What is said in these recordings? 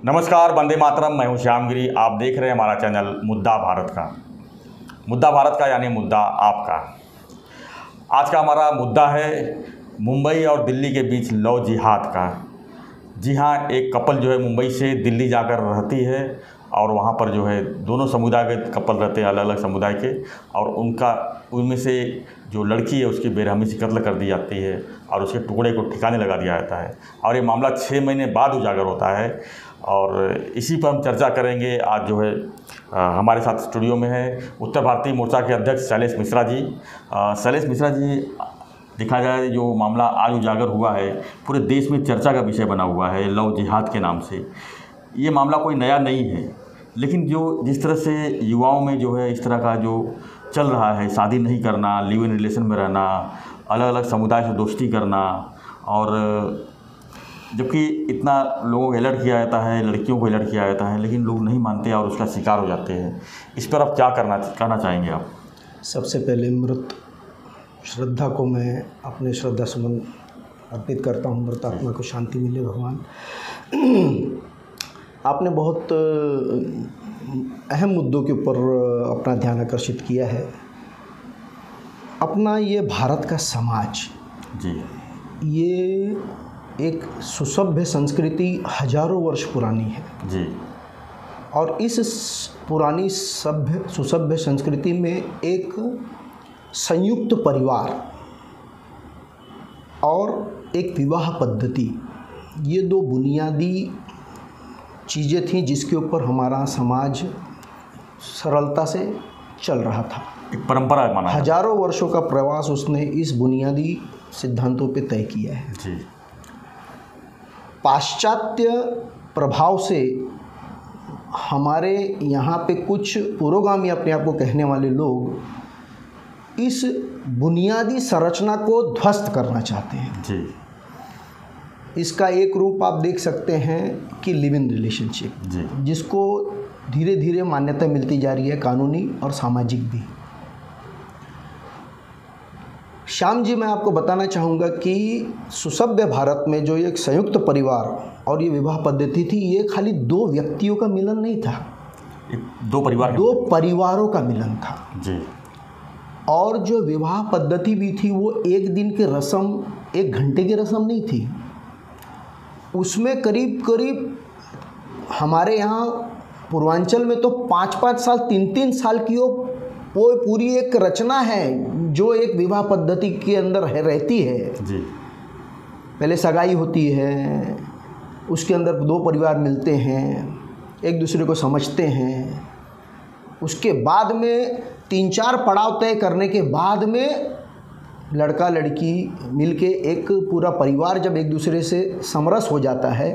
नमस्कार, वंदे मातरम। मैं हूं श्यामगिरी। आप देख रहे हैं हमारा चैनल मुद्दा भारत का। मुद्दा भारत का यानी मुद्दा आपका। आज का हमारा मुद्दा है मुंबई और दिल्ली के बीच लव जिहाद का। जी हाँ, एक कपल जो है मुंबई से दिल्ली जाकर रहती है और वहाँ पर जो है दोनों समुदाय के कपल रहते हैं, अलग अलग समुदाय के, और उनमें से जो लड़की है उसकी बेरहमी से कत्ल कर दी जाती है और उसके टुकड़े को ठिकाने लगा दिया जाता है और ये मामला 6 महीने बाद उजागर होता है। और इसी पर हम चर्चा करेंगे। आज जो है हमारे साथ स्टूडियो में है उत्तर भारतीय मोर्चा के अध्यक्ष शैलेश मिश्रा जी। शैलेश मिश्रा जी, देखा जाए जो मामला आज उजागर हुआ है पूरे देश में चर्चा का विषय बना हुआ है लव जिहाद के नाम से। ये मामला कोई नया नहीं है, लेकिन जिस तरह से युवाओं में जो है इस तरह का जो चल रहा है, शादी नहीं करना, लिव इन रिलेशन में रहना, अलग अलग समुदाय से दोस्ती करना, और जबकि इतना लोगों को अलर्ट किया जाता है, लड़कियों को अलर्ट किया जाता है, लेकिन लोग नहीं मानते और उसका शिकार हो जाते हैं। इस पर आप क्या कहना चाहेंगे आप? सबसे पहले मृत श्रद्धा को मैं अपने श्रद्धा सुमन अर्पित करता हूँ। मृत आत्मा को शांति मिले भगवान। आपने बहुत अहम मुद्दों के ऊपर अपना ध्यान आकर्षित किया है। अपना ये भारत का समाज जी, ये एक सुसभ्य संस्कृति हजारों वर्ष पुरानी है जी, और इस पुरानी सुसभ्य संस्कृति में एक संयुक्त परिवार और एक विवाह पद्धति, ये दो बुनियादी चीज़ें थीं जिसके ऊपर हमारा समाज सरलता से चल रहा था। एक परंपरा माना, हजारों वर्षों का प्रवास उसने इस बुनियादी सिद्धांतों पे तय किया है। जी। पाश्चात्य प्रभाव से हमारे यहाँ पे कुछ पुरोगामी अपने आप को कहने वाले लोग इस बुनियादी संरचना को ध्वस्त करना चाहते हैं। जी। इसका एक रूप आप देख सकते हैं कि लिव इन रिलेशनशिप, जिसको धीरे धीरे मान्यता मिलती जा रही है, कानूनी और सामाजिक भी। श्याम जी, मैं आपको बताना चाहूँगा कि सुसभ्य भारत में जो एक संयुक्त परिवार और ये विवाह पद्धति थी, ये खाली दो व्यक्तियों का मिलन नहीं था, दो परिवारों का मिलन था जी। और जो विवाह पद्धति भी थी वो एक दिन की रस्म, 1 घंटे की रस्म नहीं थी। उसमें करीब करीब हमारे यहाँ पूर्वांचल में तो 5-5 साल, 3-3 साल की वो पूरी एक रचना है जो एक विवाह पद्धति के अंदर रहती है जी। पहले सगाई होती है, उसके अंदर दो परिवार मिलते हैं, एक दूसरे को समझते हैं, उसके बाद में 3-4 पड़ाव तय करने के बाद में लड़का लड़की मिलके एक पूरा परिवार जब एक दूसरे से समरस हो जाता है,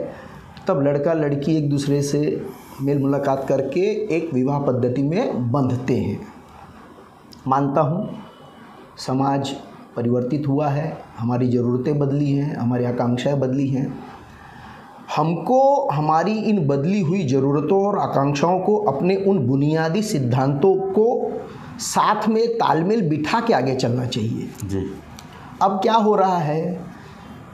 तब लड़का लड़की एक दूसरे से मेल मुलाकात करके एक विवाह पद्धति में बंधते हैं। मानता हूँ समाज परिवर्तित हुआ है, हमारी ज़रूरतें बदली हैं, हमारी आकांक्षाएं बदली हैं। हमको हमारी इन बदली हुई ज़रूरतों और आकांक्षाओं को अपने उन बुनियादी सिद्धांतों को साथ में तालमेल बिठा के आगे चलना चाहिए जी। अब क्या हो रहा है,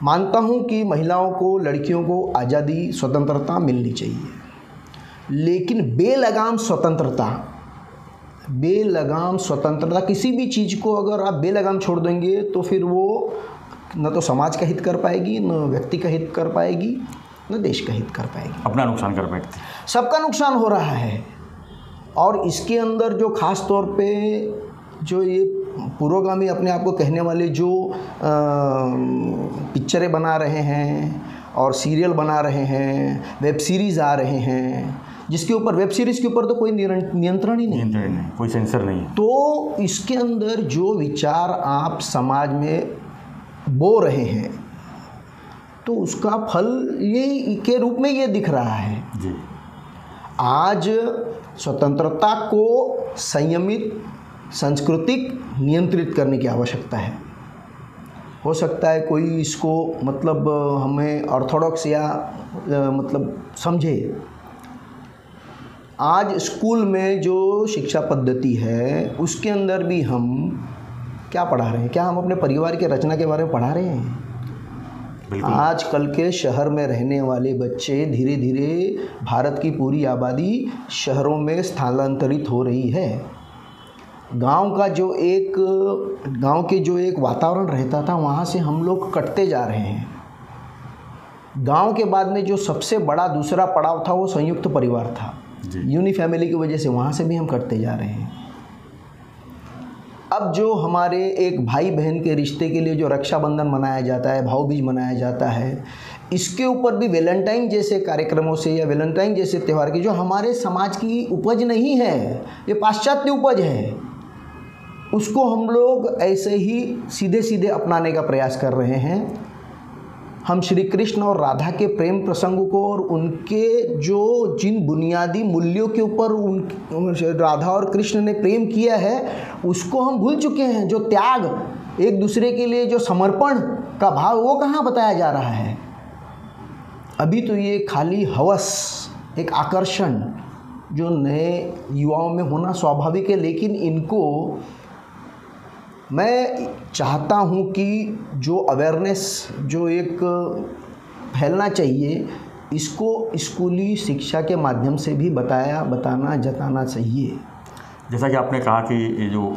मानता हूँ कि महिलाओं को, लड़कियों को आज़ादी, स्वतंत्रता मिलनी चाहिए, लेकिन बेलगाम स्वतंत्रता किसी भी चीज़ को अगर आप बेलगाम छोड़ देंगे तो फिर वो न तो समाज का हित कर पाएगी, न व्यक्ति का हित कर पाएगी, न देश का हित कर पाएगी, अपना नुकसान कर पाएगी। सबका नुकसान हो रहा है। और इसके अंदर जो ख़ास तौर पे जो ये पुरोगामी अपने आप को कहने वाले जो पिक्चरें बना रहे हैं और सीरियल बना रहे हैं, वेब सीरीज़ आ रहे हैं, जिसके ऊपर वेब सीरीज़ के ऊपर तो कोई नियंत्रण ही नहीं, कोई सेंसर नहीं, तो इसके अंदर जो विचार आप समाज में बो रहे हैं तो उसका फल ये के रूप में ये दिख रहा है जी। आज स्वतंत्रता को संयमित, सांस्कृतिक नियंत्रित करने की आवश्यकता है। हो सकता है कोई इसको मतलब हमें ऑर्थोडॉक्स या मतलब समझे। आज स्कूल में जो शिक्षा पद्धति है उसके अंदर भी हम क्या पढ़ा रहे हैं? क्या हम अपने परिवार की रचना के बारे में पढ़ा रहे हैं? बिल्कुल। आजकल के शहर में रहने वाले बच्चे धीरे धीरे भारत की पूरी आबादी शहरों में स्थानांतरित हो रही है। गांव के जो एक वातावरण रहता था वहाँ से हम लोग कटते जा रहे हैं। गांव के बाद में जो सबसे बड़ा दूसरा पड़ाव था वो संयुक्त परिवार था। यूनि फैमिली की वजह से वहाँ से भी हम कटते जा रहे हैं। अब जो हमारे एक भाई बहन के रिश्ते के लिए जो रक्षाबंधन मनाया जाता है, भाऊ बीज मनाया जाता है, इसके ऊपर भी वैलेंटाइन जैसे कार्यक्रमों से या वैलेंटाइन जैसे त्यौहार की जो हमारे समाज की उपज नहीं है, ये पाश्चात्य उपज है, उसको हम लोग ऐसे ही सीधे सीधे अपनाने का प्रयास कर रहे हैं। हम श्री कृष्ण और राधा के प्रेम प्रसंग को और उनके जो जिन बुनियादी मूल्यों के ऊपर राधा और कृष्ण ने प्रेम किया है उसको हम भूल चुके हैं। जो त्याग, एक दूसरे के लिए जो समर्पण का भाव, वो कहाँ बताया जा रहा है। अभी तो ये खाली हवस, एक आकर्षण जो नए युवाओं में होना स्वाभाविक है, लेकिन इनको मैं चाहता हूँ कि जो अवेयरनेस जो एक फैलना चाहिए, इसको स्कूली शिक्षा के माध्यम से भी जताना चाहिए। जैसा कि आपने कहा कि ये जो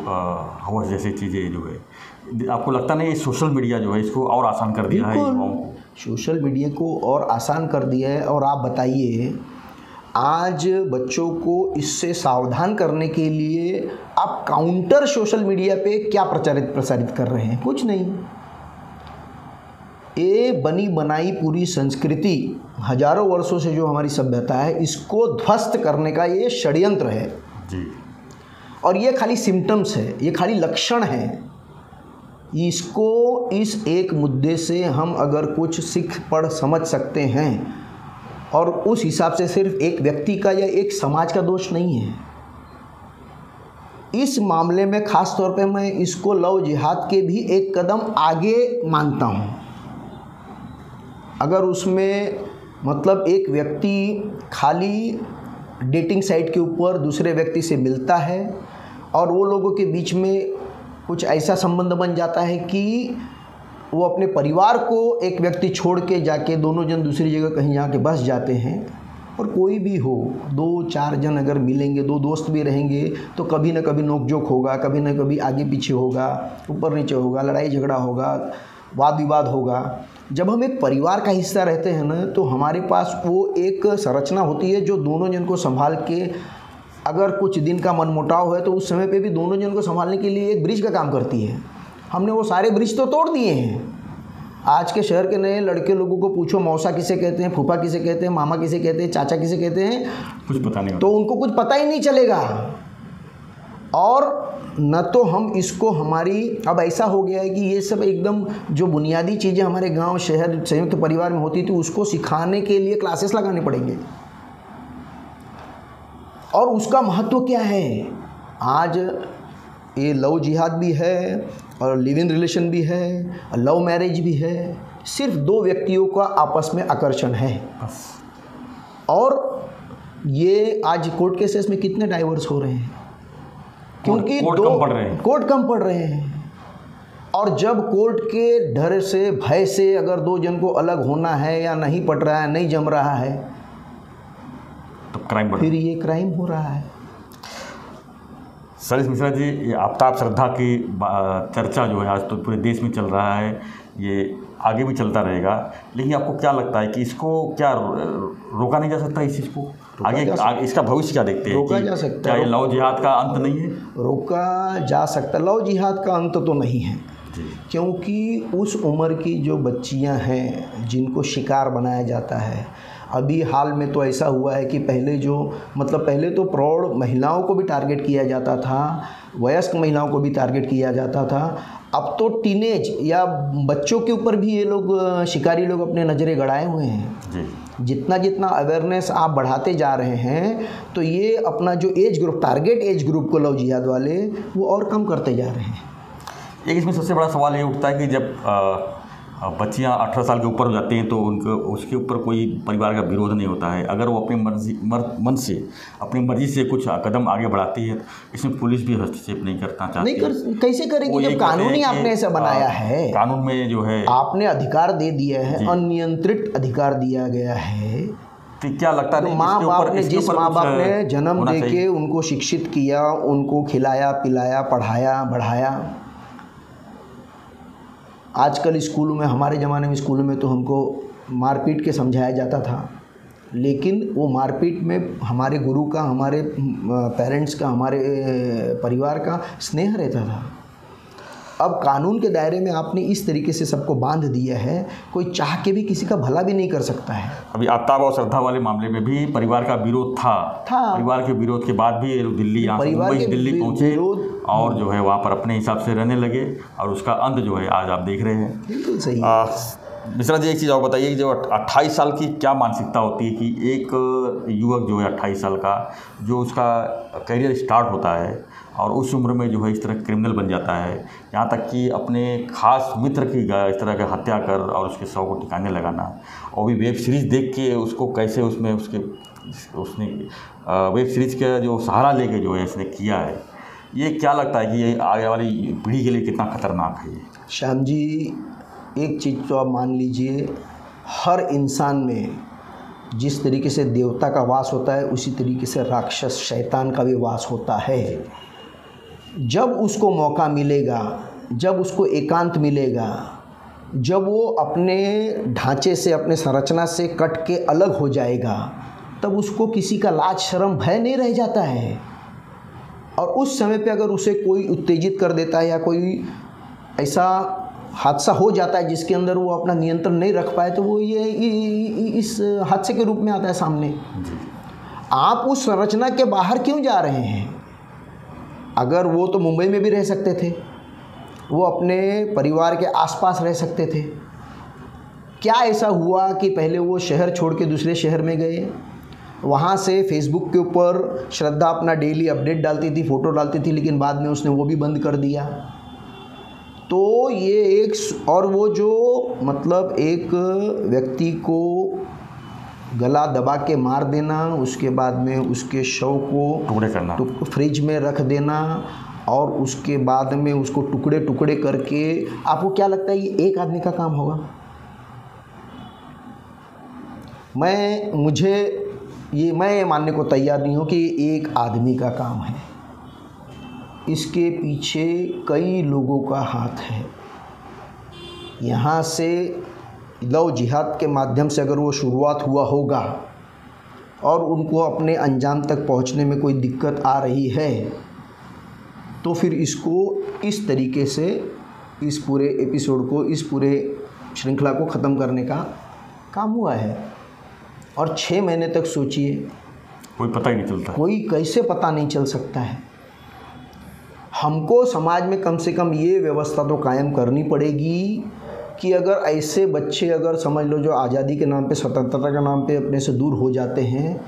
हवस जैसी चीज़ें जो है, आपको लगता नहीं ये सोशल मीडिया जो है इसको और आसान कर दिया है युवाओं को? सोशल मीडिया को और आसान कर दिया है। और आप बताइए, आज बच्चों को इससे सावधान करने के लिए आप काउंटर सोशल मीडिया पे क्या प्रसारित कर रहे हैं? कुछ नहीं। ये बनी बनाई पूरी संस्कृति, हजारों वर्षों से जो हमारी सभ्यता है, इसको ध्वस्त करने का ये षड्यंत्र है जी। और ये खाली सिम्टम्स है, ये खाली लक्षण है। इसको इस एक मुद्दे से हम अगर कुछ सीख पढ़ समझ सकते हैं, और उस हिसाब से सिर्फ एक व्यक्ति का या एक समाज का दोष नहीं है। इस मामले में ख़ास तौर पे मैं इसको लव जिहाद के भी एक कदम आगे मानता हूँ। अगर उसमें मतलब एक व्यक्ति खाली डेटिंग साइट के ऊपर दूसरे व्यक्ति से मिलता है और वो लोगों के बीच में कुछ ऐसा संबंध बन जाता है कि वो अपने परिवार को एक व्यक्ति छोड़ के जाके दोनों जन दूसरी जगह कहीं जाके बस जाते हैं। और कोई भी हो, 2-4 जन अगर मिलेंगे, 2 दोस्त भी रहेंगे, तो कभी ना कभी नोकझोंक होगा, कभी ना कभी आगे पीछे होगा, ऊपर नीचे होगा, लड़ाई झगड़ा होगा, वाद विवाद होगा। जब हम एक परिवार का हिस्सा रहते हैं ना, तो हमारे पास वो एक संरचना होती है जो दोनों जन को संभाल के, अगर कुछ दिन का मनमुटाव है तो उस समय पे भी दोनों जन को संभालने के लिए एक ब्रिज का काम करती है। हमने वो सारे ब्रिज तो तोड़ दिए हैं। आज के शहर के नए लड़के लोगों को पूछो मौसा किसे कहते हैं, फूफा किसे कहते हैं, मामा किसे कहते हैं, चाचा किसे कहते हैं, कुछ पता नहीं, तो उनको कुछ पता ही नहीं चलेगा। और न तो हम इसको हमारी, अब ऐसा हो गया है कि ये सब एकदम जो बुनियादी चीज़ें हमारे गांव शहर संयुक्त परिवार में होती थी, उसको सिखाने के लिए क्लासेस लगाने पड़ेंगे। और उसका महत्व क्या है? आज ये लव जिहाद भी है और लिव इन रिलेशन भी है, लव मैरिज भी है। सिर्फ 2 व्यक्तियों का आपस में आकर्षण है बस। और ये आज कोर्ट केसेस में कितने डाइवोर्स हो रहे हैं? क्योंकि कोर्ट कम पड़ रहे हैं। और जब कोर्ट के डर से, भय से अगर 2 जन को अलग होना है या नहीं पड़ रहा है, नहीं जम रहा है, तो क्राइम, फिर ये क्राइम हो रहा है। सलीस मिश्रा जी, ये आफ्ताब श्रद्धा की चर्चा जो है आज तो पूरे देश में चल रहा है, ये आगे भी चलता रहेगा, लेकिन आपको क्या लगता है कि इसको क्या रोका नहीं जा सकता? इस चीज़ को आगे इसका भविष्य क्या देखते हैं? रोका जा सकता है। क्या ये लव जिहाद का अंत नहीं है? रोका जा सकता। लव जिहाद का अंत तो नहीं है, क्योंकि उस उम्र की जो बच्चियां हैं जिनको शिकार बनाया जाता है, अभी हाल में तो ऐसा हुआ है कि पहले तो प्रौढ़ महिलाओं को भी टारगेट किया जाता था, वयस्क महिलाओं को भी टारगेट किया जाता था। अब तो टीनेज या बच्चों के ऊपर भी ये लोग शिकारी लोग अपने नज़रें गड़ाए हुए हैं। जितना जितना अवेयरनेस आप बढ़ाते जा रहे हैं, तो ये अपना जो age group, target age group को लव जिहाद वाले, वो और कम करते जा रहे हैं। एक इसमें सबसे बड़ा सवाल ये उठता है कि जब बच्चियां 18 साल के ऊपर हो जाती हैं तो उनको उसके ऊपर कोई परिवार का विरोध नहीं होता है। अगर वो अपनी मन से अपनी मर्जी से कुछ कदम आगे बढ़ाती है, इसमें पुलिस भी हस्तक्षेप नहीं करता चाहती। कैसे करेगी जब कानून ही आपने ऐसा बनाया है। कानून में जो है आपने अधिकार दे दिया है, अनियंत्रित अधिकार दिया गया है। तो क्या लगता है माँ बाप ने, जिस माँ बाप ने जन्म देके उनको शिक्षित किया, उनको खिलाया पिलाया पढ़ाया बढ़ाया। आजकल स्कूलों में, हमारे ज़माने में स्कूलों में तो हमको मारपीट के समझाया जाता था, लेकिन वो मारपीट में हमारे गुरु का, हमारे पेरेंट्स का, हमारे परिवार का स्नेह रहता था। अब कानून के दायरे में आपने इस तरीके से सबको बांध दिया है, कोई चाह के भी किसी का भला भी नहीं कर सकता है। अभी आफ्ताब और श्रद्धा वाले मामले में भी परिवार का विरोध था। परिवार के विरोध के बाद भी दिल्ली, यहाँ मुंबई से दिल्ली पहुँचे और जो है वहाँ पर अपने हिसाब से रहने लगे और उसका अंत जो है आज आप देख रहे हैं। बिल्कुल सही। मिश्रा जी, एक चीज़ और बताइए कि जो 28 साल की क्या मानसिकता होती है कि एक युवक जो है 28 साल का, जो उसका करियर स्टार्ट होता है और उस उम्र में जो है इस तरह क्रिमिनल बन जाता है, यहाँ तक कि अपने खास मित्र की इस तरह की हत्या कर और उसके शव को ठिकाने लगाना, और भी वेब सीरीज़ देख के उसको कैसे उसने वेब सीरीज़ का जो सहारा लेके जो है इसने किया है, ये क्या लगता है कि ये आगे वाली पीढ़ी के लिए कितना खतरनाक है? श्याम जी, एक चीज़ तो आप मान लीजिए, हर इंसान में जिस तरीके से देवता का वास होता है उसी तरीके से राक्षस शैतान का भी वास होता है। जब उसको मौका मिलेगा, जब उसको एकांत मिलेगा, जब वो अपने ढांचे से, अपने संरचना से कट के अलग हो जाएगा, तब उसको किसी का लाज शर्म भय नहीं रह जाता है। और उस समय पे अगर उसे कोई उत्तेजित कर देता है या कोई ऐसा हादसा हो जाता है जिसके अंदर वो अपना नियंत्रण नहीं रख पाए, तो वो ये इस हादसे के रूप में आता है सामने। आप उस संरचना के बाहर क्यों जा रहे हैं? अगर वो तो मुंबई में भी रह सकते थे, वो अपने परिवार के आसपास रह सकते थे। क्या ऐसा हुआ कि पहले वो शहर छोड़ के दूसरे शहर में गए, वहाँ से फेसबुक के ऊपर श्रद्धा अपना डेली अपडेट डालती थी, फ़ोटो डालती थी, लेकिन बाद में उसने वो भी बंद कर दिया। तो ये एक, और वो जो मतलब एक व्यक्ति को गला दबा के मार देना, उसके बाद में उसके शव को टुकड़े करना, फ्रिज में रख देना और उसके बाद में उसको टुकड़े टुकड़े करके, आपको क्या लगता है ये एक आदमी का काम होगा? मैं मानने को तैयार नहीं हूँ कि ये एक आदमी का काम है। इसके पीछे कई लोगों का हाथ है। यहाँ से लव जिहाद के माध्यम से अगर वो शुरुआत हुआ होगा और उनको अपने अंजाम तक पहुँचने में कोई दिक्कत आ रही है, तो फिर इसको इस तरीके से, इस पूरे एपिसोड को, इस पूरे श्रृंखला को ख़त्म करने का काम हुआ है। और 6 महीने तक सोचिए, कोई पता ही नहीं चलता, कोई कैसे पता नहीं चल सकता है। हमको समाज में कम से कम ये व्यवस्था तो कायम करनी पड़ेगी कि अगर ऐसे बच्चे, अगर समझ लो जो आज़ादी के नाम पे, स्वतंत्रता के नाम पे अपने से दूर हो जाते हैं,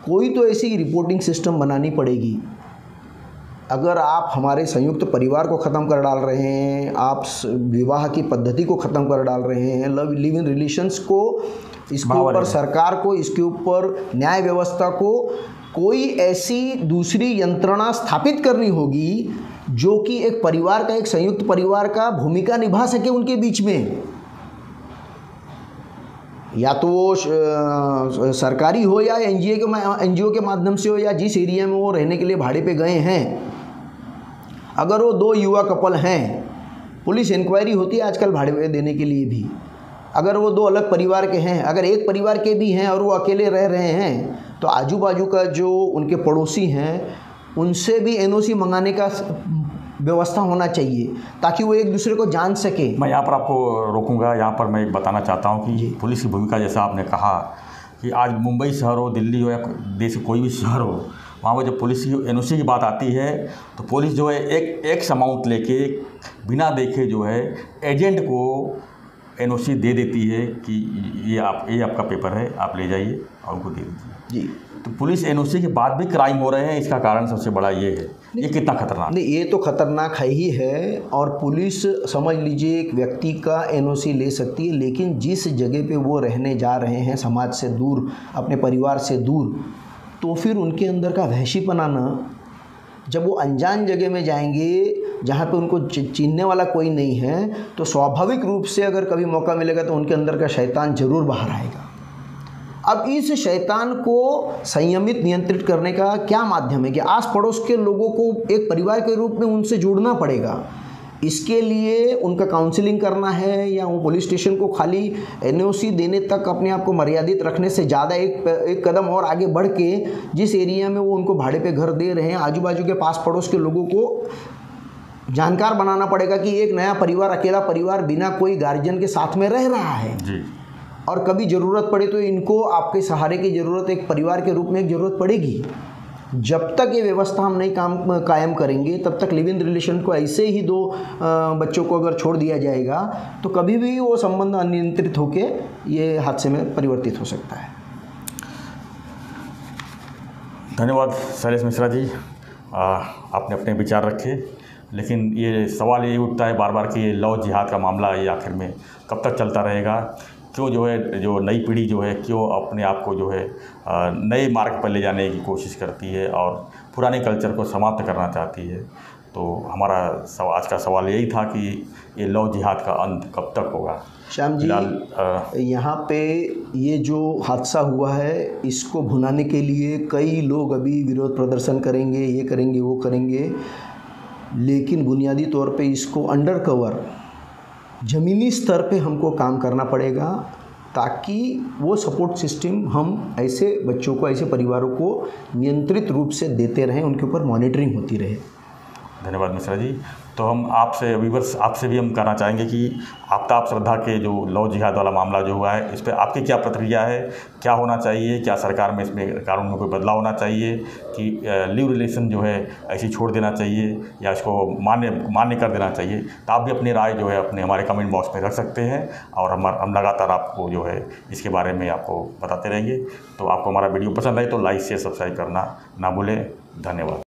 कोई तो ऐसी रिपोर्टिंग सिस्टम बनानी पड़ेगी। अगर आप हमारे संयुक्त परिवार को ख़त्म कर डाल रहे हैं, आप विवाह की पद्धति को ख़त्म कर डाल रहे हैं, लिव इन रिलेशंस को, इसके ऊपर सरकार को, इसके ऊपर न्याय व्यवस्था को कोई ऐसी दूसरी यंत्रणा स्थापित करनी होगी जो कि एक परिवार का, एक संयुक्त परिवार का भूमिका निभा सके उनके बीच में। या तो वो सरकारी हो या एनजीओ के माध्यम से हो, या जिस एरिया में वो रहने के लिए भाड़े पे गए हैं, अगर वो 2 युवा कपल हैं, पुलिस इंक्वायरी होती है आजकल भाड़े पे देने के लिए भी। अगर वो 2 अलग परिवार के हैं, अगर एक परिवार के भी हैं और वो अकेले रह रहे हैं, तो आजू बाजू का जो उनके पड़ोसी हैं उनसे भी एनओसी मंगाने का व्यवस्था होना चाहिए ताकि वो एक दूसरे को जान सके। मैं यहाँ पर आपको रोकूंगा। यहाँ पर मैं बताना चाहता हूँ कि पुलिस की भूमिका, जैसा आपने कहा कि आज मुंबई शहर हो, दिल्ली हो या देश कोई भी शहर हो, वहाँ पर जब पुलिस की एनओसी की बात आती है तो पुलिस जो है एक अमाउंट लेके बिना देखे जो है एजेंट को एनओसी दे देती है कि ये आपका पेपर है, आप ले जाइए और उनको दे दीजिए जी। तो पुलिस एनओसी के बाद भी क्राइम हो रहे हैं, इसका कारण सबसे बड़ा ये है। ये कितना खतरनाक? नहीं, ये तो खतरनाक है ही है। और पुलिस समझ लीजिए एक व्यक्ति का एनओसी ले सकती है, लेकिन जिस जगह पे वो रहने जा रहे हैं समाज से दूर, अपने परिवार से दूर, तो फिर उनके अंदर का वहशीपना ना, जब वो अनजान जगह में जाएंगे जहाँ पे उनको चिन्हने वाला कोई नहीं है, तो स्वाभाविक रूप से अगर कभी मौका मिलेगा तो उनके अंदर का शैतान जरूर बाहर आएगा। अब इस शैतान को संयमित नियंत्रित करने का क्या माध्यम है कि आस पड़ोस के लोगों को एक परिवार के रूप में उनसे जुड़ना पड़ेगा। इसके लिए उनका काउंसलिंग करना है, या वो पुलिस स्टेशन को खाली एनओसी देने तक अपने आप को मर्यादित रखने से ज़्यादा एक कदम और आगे बढ़ के जिस एरिया में वो उनको भाड़े पे घर दे रहे हैं, आजू बाजू के पास पड़ोस के लोगों को जानकार बनाना पड़ेगा कि एक नया परिवार, अकेला परिवार बिना कोई गार्जियन के साथ में रह रहा है जी। और कभी ज़रूरत पड़े तो इनको आपके सहारे की ज़रूरत एक परिवार के रूप में एक ज़रूरत पड़ेगी। जब तक ये व्यवस्था हम नहीं कायम करेंगे, तब तक लिव इन रिलेशन को ऐसे ही दो बच्चों को अगर छोड़ दिया जाएगा तो कभी भी वो संबंध अनियंत्रित होके ये हादसे में परिवर्तित हो सकता है। धन्यवाद शैलेश मिश्रा जी, आपने अपने विचार रखे। लेकिन ये सवाल ये उठता है बार बार कि ये लव जिहाद का मामला ये आखिर में कब तक चलता रहेगा? क्यों जो है जो नई पीढ़ी जो है क्यों अपने आप को जो है नए मार्ग पर ले जाने की कोशिश करती है और पुराने कल्चर को समाप्त करना चाहती है? तो हमारा आज का सवाल यही था कि ये लव जिहाद का अंत कब तक होगा? श्याम जी, यहाँ पे ये जो हादसा हुआ है इसको भुनाने के लिए कई लोग अभी विरोध प्रदर्शन करेंगे, ये करेंगे, वो करेंगे, लेकिन बुनियादी तौर पे इसको अंडर कवर ज़मीनी स्तर पे हमको काम करना पड़ेगा, ताकि वो सपोर्ट सिस्टम हम ऐसे बच्चों को, ऐसे परिवारों को नियंत्रित रूप से देते रहें, उनके ऊपर मॉनिटरिंग होती रहे। धन्यवाद मिश्रा जी। तो हम आपसे व्यूअर्स आपसे भी हम कहना चाहेंगे कि आफ्ताब श्रद्धा के जो लव जिहाद वाला मामला जो हुआ है, इस पर आपकी क्या प्रतिक्रिया है? क्या होना चाहिए? क्या सरकार में इसमें कानून में कोई बदलाव होना चाहिए कि लिव रिलेशन जो है ऐसी छोड़ देना चाहिए या इसको मान्य कर देना चाहिए? तो आप भी अपनी राय जो है अपने हमारे कमेंट बॉक्स में रख सकते हैं और हम लगातार आपको जो है इसके बारे में आपको बताते रहेंगे। तो आपको हमारा वीडियो पसंद आए तो लाइक शेयर सब्सक्राइब करना ना भूलें। धन्यवाद।